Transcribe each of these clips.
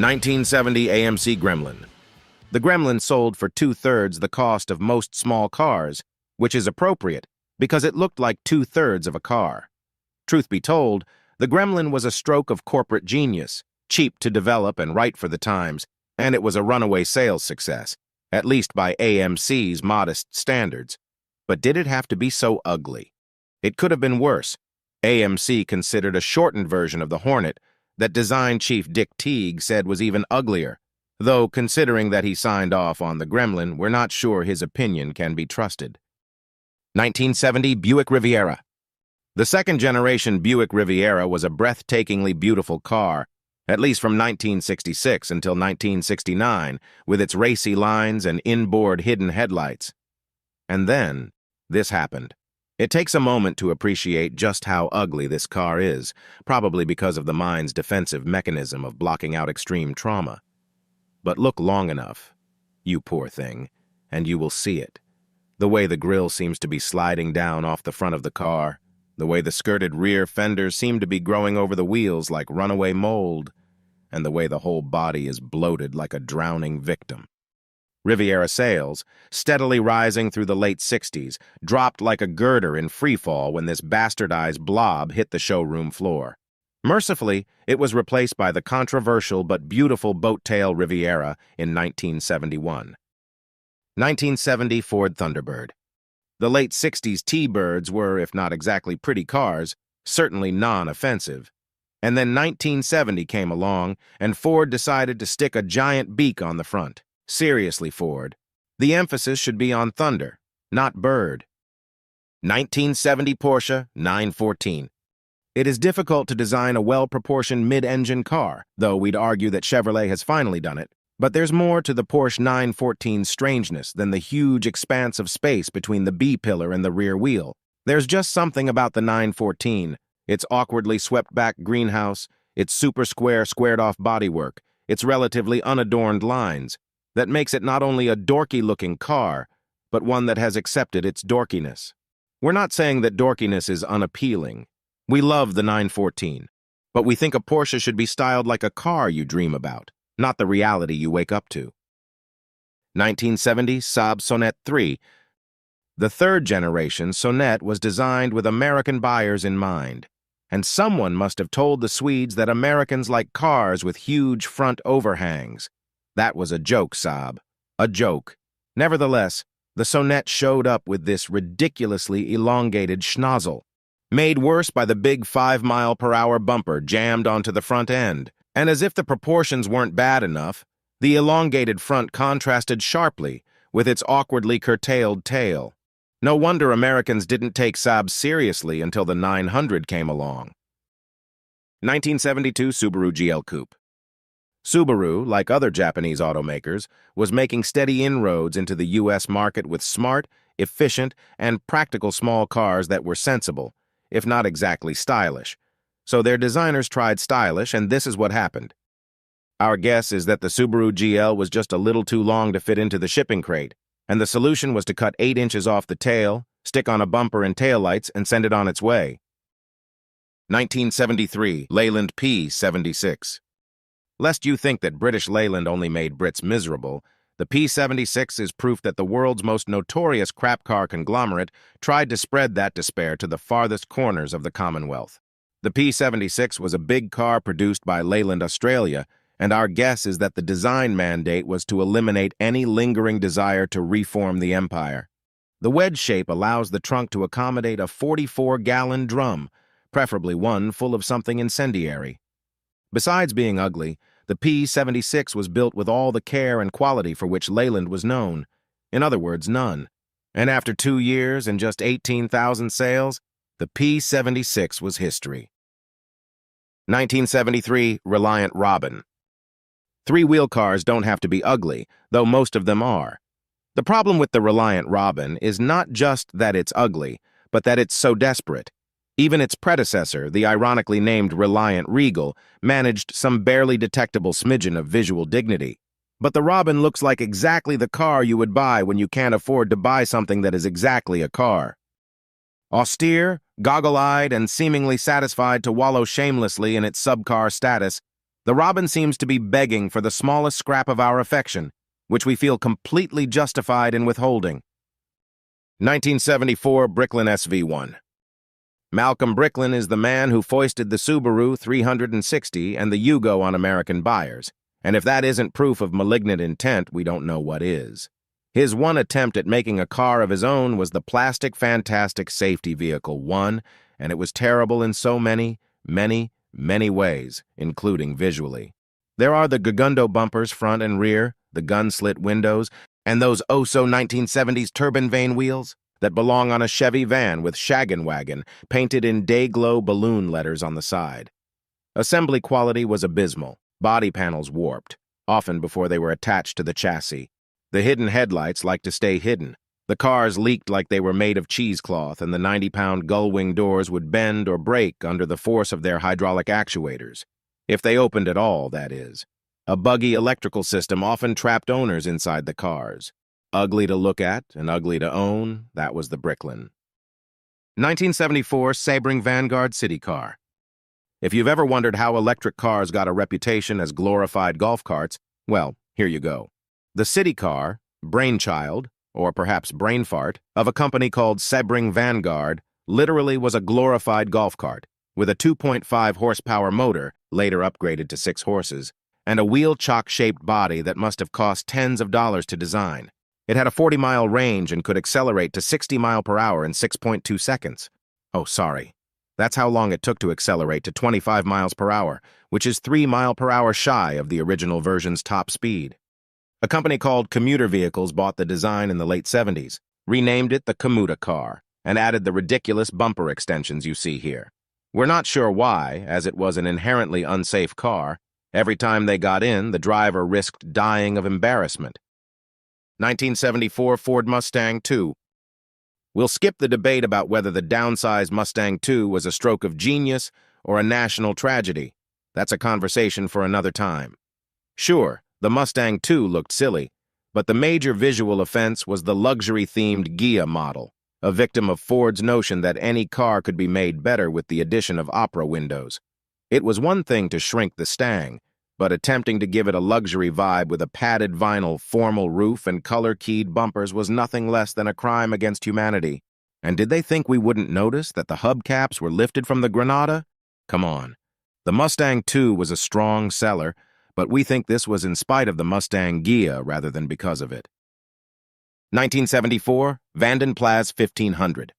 1970 AMC Gremlin. The Gremlin sold for 2/3 the cost of most small cars, which is appropriate because it looked like 2/3 of a car. Truth be told, the Gremlin was a stroke of corporate genius, cheap to develop and right for the times, and it was a runaway sales success, at least by AMC's modest standards. But did it have to be so ugly? It could have been worse. AMC considered a shortened version of the Hornet that design chief Dick Teague said was even uglier, though considering that he signed off on the Gremlin, we're not sure his opinion can be trusted. 1970 Buick Riviera. The second-generation Buick Riviera was a breathtakingly beautiful car, at least from 1966 until 1969, with its racy lines and inboard hidden headlights. And then, this happened. It takes a moment to appreciate just how ugly this car is, probably because of the mind's defensive mechanism of blocking out extreme trauma. But look long enough, you poor thing, and you will see it. The way the grille seems to be sliding down off the front of the car, the way the skirted rear fenders seem to be growing over the wheels like runaway mold, and the way the whole body is bloated like a drowning victim. Riviera sales, steadily rising through the late 60s, dropped like a girder in freefall when this bastardized blob hit the showroom floor. Mercifully, it was replaced by the controversial but beautiful boat-tail Riviera in 1971. 1970 Ford Thunderbird. The late 60s T-Birds were, if not exactly pretty cars, certainly non-offensive. And then 1970 came along, and Ford decided to stick a giant beak on the front. Seriously, Ford. The emphasis should be on thunder, not bird. 1970 Porsche 914. It is difficult to design a well-proportioned mid-engine car, though we'd argue that Chevrolet has finally done it. But there's more to the Porsche 914's strangeness than the huge expanse of space between the B-pillar and the rear wheel. There's just something about the 914, its awkwardly swept-back greenhouse, its super-square, squared-off bodywork, its relatively unadorned lines, that makes it not only a dorky-looking car, but one that has accepted its dorkiness. We're not saying that dorkiness is unappealing. We love the 914, but we think a Porsche should be styled like a car you dream about, not the reality you wake up to. 1970 Saab Sonnet 3. The third-generation Sonnet was designed with American buyers in mind, and someone must have told the Swedes that Americans like cars with huge front overhangs. That was a joke, Saab. A joke. Nevertheless, the Sonnet showed up with this ridiculously elongated schnozzle, made worse by the big 5-mile-per-hour bumper jammed onto the front end. And as if the proportions weren't bad enough, the elongated front contrasted sharply with its awkwardly curtailed tail. No wonder Americans didn't take Saab seriously until the 900 came along. 1972 Subaru GL Coupe. Subaru, like other Japanese automakers, was making steady inroads into the U.S. market with smart, efficient, and practical small cars that were sensible, if not exactly stylish. So their designers tried stylish, and this is what happened. Our guess is that the Subaru GL was just a little too long to fit into the shipping crate, and the solution was to cut 8 inches off the tail, stick on a bumper and taillights, and send it on its way. 1973 Leyland P76. Lest you think that British Leyland only made Brits miserable, the P76 is proof that the world's most notorious crap car conglomerate tried to spread that despair to the farthest corners of the Commonwealth. The P76 was a big car produced by Leyland Australia, and our guess is that the design mandate was to eliminate any lingering desire to reform the empire. The wedge shape allows the trunk to accommodate a 44-gallon drum, preferably one full of something incendiary. Besides being ugly, the P76 was built with all the care and quality for which Leyland was known. In other words, none. And after 2 years and just 18,000 sales, the P76 was history. 1973 Reliant Robin. Three-wheel cars don't have to be ugly, though most of them are. The problem with the Reliant Robin is not just that it's ugly, but that it's so desperate. Even its predecessor, the ironically named Reliant Regal, managed some barely detectable smidgen of visual dignity. But the Robin looks like exactly the car you would buy when you can't afford to buy something that is exactly a car. Austere, goggle-eyed, and seemingly satisfied to wallow shamelessly in its subcar status, The robin seems to be begging for the smallest scrap of our affection, which we feel completely justified in withholding. 1974 Bricklin SV1. Malcolm Bricklin is the man who foisted the Subaru 360 and the Yugo on American buyers, and if that isn't proof of malignant intent, we don't know what is. His one attempt at making a car of his own was the Plastic Fantastic Safety Vehicle 1, and it was terrible in so many ways, including visually. There are the Gugundo bumpers front and rear, the gun-slit windows, and those oh-so-1970s turbine vane wheels that belong on a Chevy van with Shaggin' Wagon painted in day-glow balloon letters on the side. Assembly quality was abysmal, body panels warped, often before they were attached to the chassis. The hidden headlights liked to stay hidden. The cars leaked like they were made of cheesecloth, and the 90-pound gull-wing doors would bend or break under the force of their hydraulic actuators. If they opened at all, that is. A buggy electrical system often trapped owners inside the cars. Ugly to look at and ugly to own, that was the Bricklin. 1974 Sebring Vanguard City Car. If you've ever wondered how electric cars got a reputation as glorified golf carts, well, here you go. The city car, brainchild, or perhaps brain fart, of a company called Sebring Vanguard, literally was a glorified golf cart, with a 2.5 horsepower motor, later upgraded to 6 horses, and a wheel chock-shaped body that must have cost tens of dollars to design. It had a 40-mile range and could accelerate to 60 miles per hour in 6.2 seconds. Oh, sorry. That's how long it took to accelerate to 25 miles per hour, which is 3 miles per hour shy of the original version's top speed. A company called Commuter Vehicles bought the design in the late 70s, renamed it the Commuter car, and added the ridiculous bumper extensions you see here. We're not sure why, as it was an inherently unsafe car. Every time they got in, the driver risked dying of embarrassment. 1974 Ford Mustang II. We'll skip the debate about whether the downsized Mustang II was a stroke of genius or a national tragedy. That's a conversation for another time. Sure, the Mustang II looked silly, but the major visual offense was the luxury-themed Ghia model, a victim of Ford's notion that any car could be made better with the addition of opera windows. It was one thing to shrink the Stang, but attempting to give it a luxury vibe with a padded vinyl formal roof and color-keyed bumpers was nothing less than a crime against humanity. And did they think we wouldn't notice that the hubcaps were lifted from the Granada? Come on. The Mustang II was a strong seller, but we think this was in spite of the Mustang Ghia rather than because of it. 1974 Vanden Plas 1500.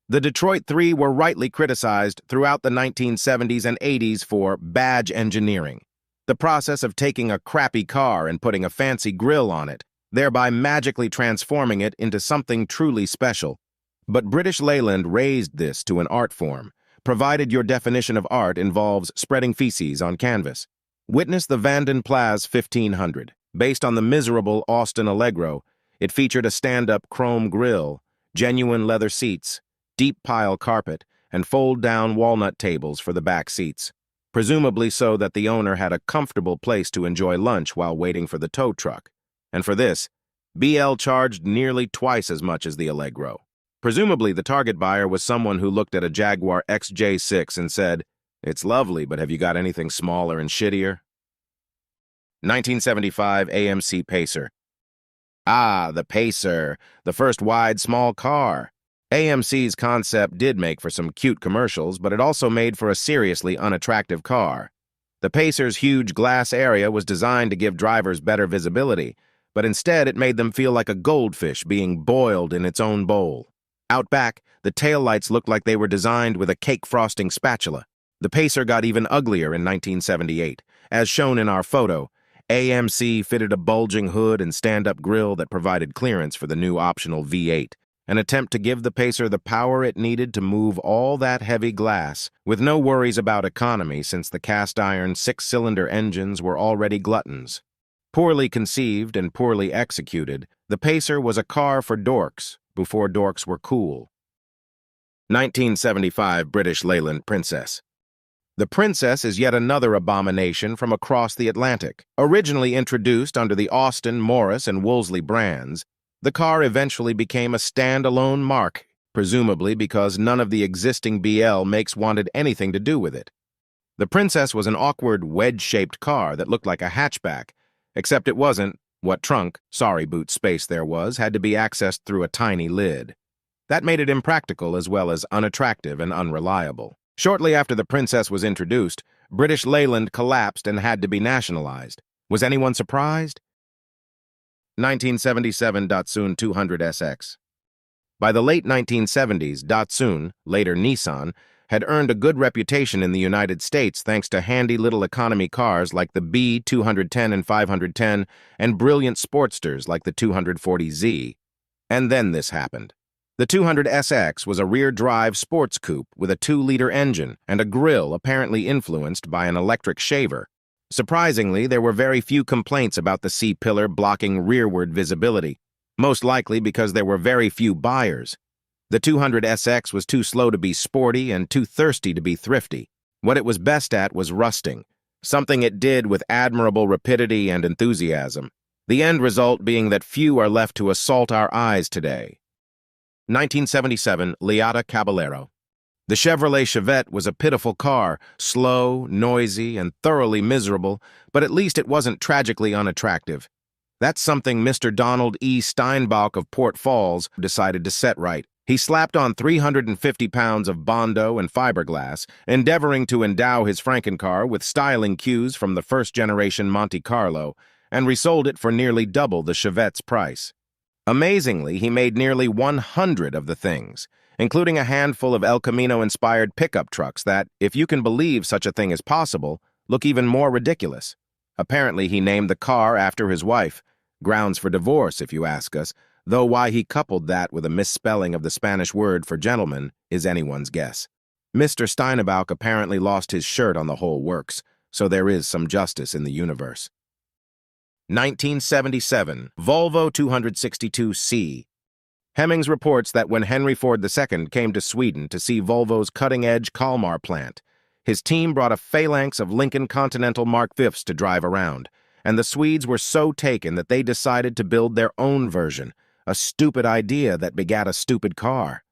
The Detroit Three were rightly criticized throughout the 1970s and 80s for badge engineering. The process of taking a crappy car and putting a fancy grille on it, thereby magically transforming it into something truly special. But British Leyland raised this to an art form, provided your definition of art involves spreading feces on canvas. Witness the Vanden Plas 1500. Based on the miserable Austin Allegro, it featured a stand-up chrome grille, genuine leather seats, deep pile carpet, and fold-down walnut tables for the back seats, presumably so that the owner had a comfortable place to enjoy lunch while waiting for the tow truck. And for this, BL charged nearly twice as much as the Allegro. Presumably, the target buyer was someone who looked at a Jaguar XJ6 and said, "It's lovely, but have you got anything smaller and shittier?" 1975 AMC Pacer. Ah, the Pacer, the first wide small car. AMC's concept did make for some cute commercials, but it also made for a seriously unattractive car. The Pacer's huge glass area was designed to give drivers better visibility, but instead it made them feel like a goldfish being boiled in its own bowl. Out back, the taillights looked like they were designed with a cake frosting spatula. The Pacer got even uglier in 1978. As shown in our photo, AMC fitted a bulging hood and stand-up grille that provided clearance for the new optional V8. An attempt to give the Pacer the power it needed to move all that heavy glass, with no worries about economy since the cast-iron 6-cylinder engines were already gluttons. Poorly conceived and poorly executed, the Pacer was a car for dorks before dorks were cool. 1975 British Leyland Princess. The Princess is yet another abomination from across the Atlantic. Originally introduced under the Austin, Morris, and Wolseley brands, the car eventually became a stand-alone marque, presumably because none of the existing BL makes wanted anything to do with it. The Princess was an awkward, wedge-shaped car that looked like a hatchback, except it wasn't. What trunk, sorry boot space there was, had to be accessed through a tiny lid. That made it impractical as well as unattractive and unreliable. Shortly after the Princess was introduced, British Leyland collapsed and had to be nationalized. Was anyone surprised? 1977 Datsun 200SX. By the late 1970s, Datsun, later Nissan, had earned a good reputation in the United States thanks to handy little economy cars like the B210 and 510 and brilliant sportsters like the 240Z. And then this happened. The 200SX was a rear-drive sports coupe with a 2-liter engine and a grille apparently influenced by an electric shaver. Surprisingly, there were very few complaints about the C-pillar blocking rearward visibility, most likely because there were very few buyers. The 200SX was too slow to be sporty and too thirsty to be thrifty. What it was best at was rusting, something it did with admirable rapidity and enthusiasm, the end result being that few are left to assault our eyes today. 1977 Lada Caballero. The Chevrolet Chevette was a pitiful car, slow, noisy, and thoroughly miserable, but at least it wasn't tragically unattractive. That's something Mr. Donald E. Steinbach of Port Falls decided to set right. He slapped on 350 pounds of Bondo and fiberglass, endeavoring to endow his Frankencar with styling cues from the first-generation Monte Carlo, and resold it for nearly double the Chevette's price. Amazingly, he made nearly 100 of the things, including a handful of El Camino-inspired pickup trucks that, if you can believe such a thing is possible, look even more ridiculous. Apparently, he named the car after his wife. Grounds for divorce, if you ask us, though why he coupled that with a misspelling of the Spanish word for gentleman is anyone's guess. Mr. Steinbach apparently lost his shirt on the whole works, so there is some justice in the universe. 1977 Volvo 262C. Hemmings reports that when Henry Ford II came to Sweden to see Volvo's cutting-edge Kalmar plant, his team brought a phalanx of Lincoln Continental Mark Vs to drive around, and the Swedes were so taken that they decided to build their own version, a stupid idea that begat a stupid car.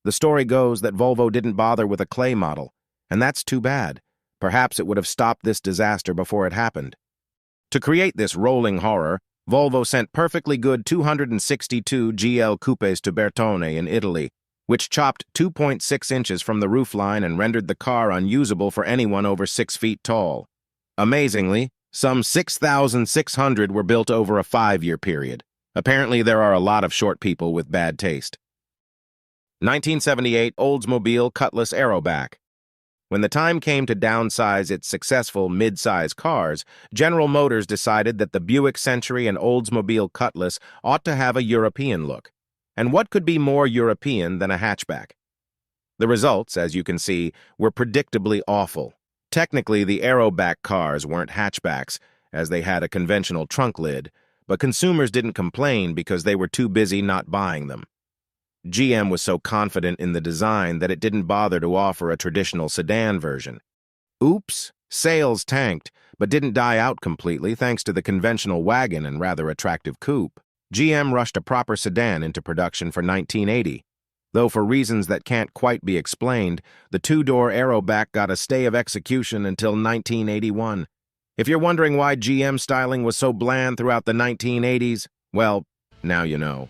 The story goes that Volvo didn't bother with a clay model, and that's too bad. Perhaps it would have stopped this disaster before it happened. To create this rolling horror, Volvo sent perfectly good 262 GL coupes to Bertone in Italy, which chopped 2.6 inches from the roofline and rendered the car unusable for anyone over 6 feet tall. Amazingly, some 6,600 were built over a 5-year period. Apparently, there are a lot of short people with bad taste. 1978 Oldsmobile Cutlass Aeroback. When the time came to downsize its successful mid-size cars, General Motors decided that the Buick Century and Oldsmobile Cutlass ought to have a European look. And what could be more European than a hatchback? The results, as you can see, were predictably awful. Technically, the Aeroback cars weren't hatchbacks, as they had a conventional trunk lid, but consumers didn't complain because they were too busy not buying them. GM was so confident in the design that it didn't bother to offer a traditional sedan version. Oops, sales tanked, but didn't die out completely thanks to the conventional wagon and rather attractive coupe. GM rushed a proper sedan into production for 1980. Though for reasons that can't quite be explained, the 2-door Aeroback got a stay of execution until 1981. If you're wondering why GM styling was so bland throughout the 1980s, well, now you know.